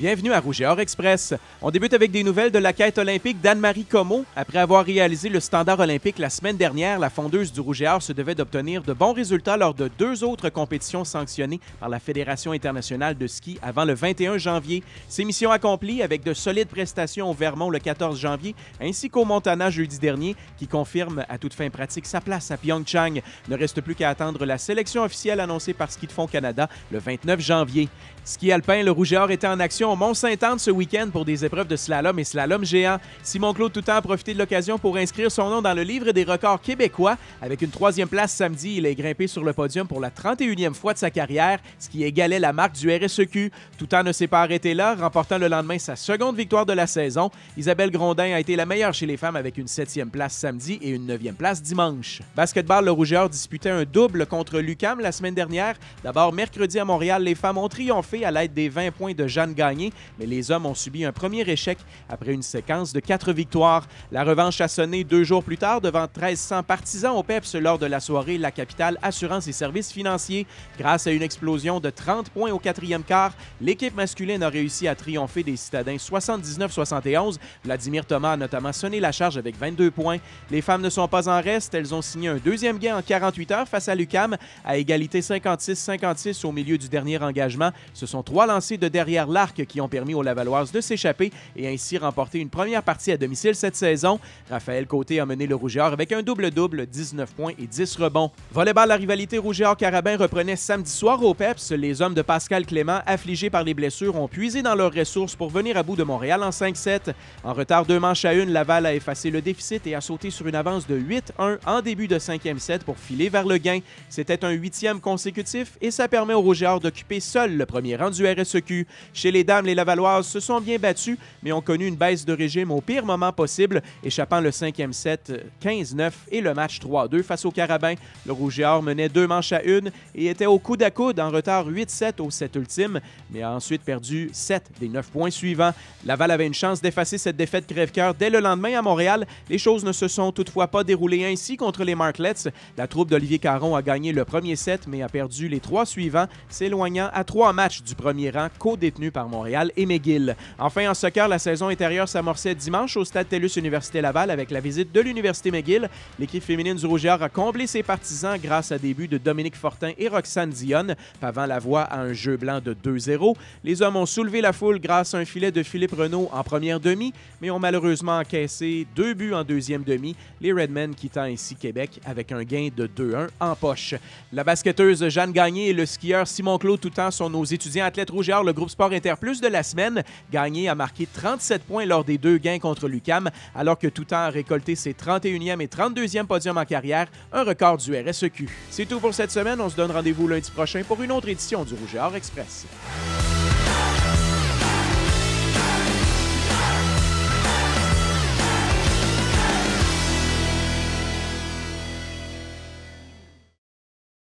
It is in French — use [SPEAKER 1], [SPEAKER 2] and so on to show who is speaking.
[SPEAKER 1] Bienvenue à Rouge et Or Express. On débute avec des nouvelles de la quête olympique d'Anne-Marie Comeau. Après avoir réalisé le standard olympique la semaine dernière, la fondeuse du Rouge et Or se devait d'obtenir de bons résultats lors de 2 autres compétitions sanctionnées par la Fédération internationale de ski avant le 21 janvier. Ses missions accomplies avec de solides prestations au Vermont le 14 janvier ainsi qu'au Montana jeudi dernier qui confirme à toute fin pratique sa place à Pyeongchang. Ne reste plus qu'à attendre la sélection officielle annoncée par Ski de fond Canada le 29 janvier. Ski alpin, le Rouge et Or était en action au Mont-Sainte-Anne ce week-end pour des épreuves de slalom et slalom géant. Simon-Claude Toutant a profité de l'occasion pour inscrire son nom dans le livre des records québécois. Avec une 3e place samedi, il est grimpé sur le podium pour la 31e fois de sa carrière, ce qui égalait la marque du RSEQ. Toutant ne s'est pas arrêté là, remportant le lendemain sa 2e victoire de la saison. Isabelle Grondin a été la meilleure chez les femmes avec une 7e place samedi et une 9e place dimanche. Basketball, le Rouge et Or disputait un double contre l'UQAM la semaine dernière. D'abord, mercredi à Montréal, les femmes ont triomphé à l'aide des 20 points de Jeanne Gagné, mais les hommes ont subi un premier échec après une séquence de 4 victoires. La revanche a sonné 2 jours plus tard devant 1300 partisans au PEPS lors de la soirée La Capitale Assurance et Services Financiers. Grâce à une explosion de 30 points au 4e quart, l'équipe masculine a réussi à triompher des citadins 79-71. Vladimir Thomas a notamment sonné la charge avec 22 points. Les femmes ne sont pas en reste. Elles ont signé un 2e gain en 48 heures face à l'UQAM à égalité 56-56 au milieu du dernier engagement. Ce sont 3 lancers de derrière l'arc qui ont permis aux Lavalloises de s'échapper et ainsi remporter une première partie à domicile cette saison. Raphaël Côté a mené le Rouge et Or avec un double-double, 19 points et 10 rebonds. Volleyball, la rivalité Rouge et Or-Carabin reprenait samedi soir au PEPS. Les hommes de Pascal Clément, affligés par les blessures, ont puisé dans leurs ressources pour venir à bout de Montréal en 5-7. En retard 2 manches à 1, Laval a effacé le déficit et a sauté sur une avance de 8-1 en début de 5e set pour filer vers le gain. C'était un 8e consécutif et ça permet au Rouge et Or d'occuper seul le premier rang du RSEQ. Chez les dames, les Lavalloises se sont bien battues, mais ont connu une baisse de régime au pire moment possible, échappant le 5e set 15-9 et le match 3-2 face au Carabin. Le Rouge et Or menait 2 manches à 1 et était au coude à coude en retard 8-7 au set ultime, mais a ensuite perdu 7 des 9 points suivants. Laval avait une chance d'effacer cette défaite crève-cœur dès le lendemain à Montréal. Les choses ne se sont toutefois pas déroulées ainsi contre les Martlets. La troupe d'Olivier Caron a gagné le premier set, mais a perdu les 3 suivants, s'éloignant à 3 matchs du premier rang, co-détenu par Montréal et McGill. Enfin, en soccer, la saison intérieure s'amorçait dimanche au stade TELUS Université Laval avec la visite de l'Université McGill. L'équipe féminine du Rouge et Or a comblé ses partisans grâce à des buts de Dominique Fortin et Roxane Dionne, pavant la voie à un jeu blanc de 2-0. Les hommes ont soulevé la foule grâce à un filet de Philippe Renaud en première demi, mais ont malheureusement encaissé 2 buts en deuxième demi, les Redmen quittant ainsi Québec avec un gain de 2-1 en poche. La basketteuse Jeanne Gagné et le skieur Simon-Claude Toutant sont nos étudiants athlètes Rouge et Or, le groupe Sport Interplus de la semaine. Gagné a marqué 37 points lors des 2 gains contre l'UQAM, alors que Toutant a récolté ses 31e et 32e podiums en carrière, un record du RSEQ. C'est tout pour cette semaine. On se donne rendez-vous lundi prochain pour une autre édition du Rouge et Or Express.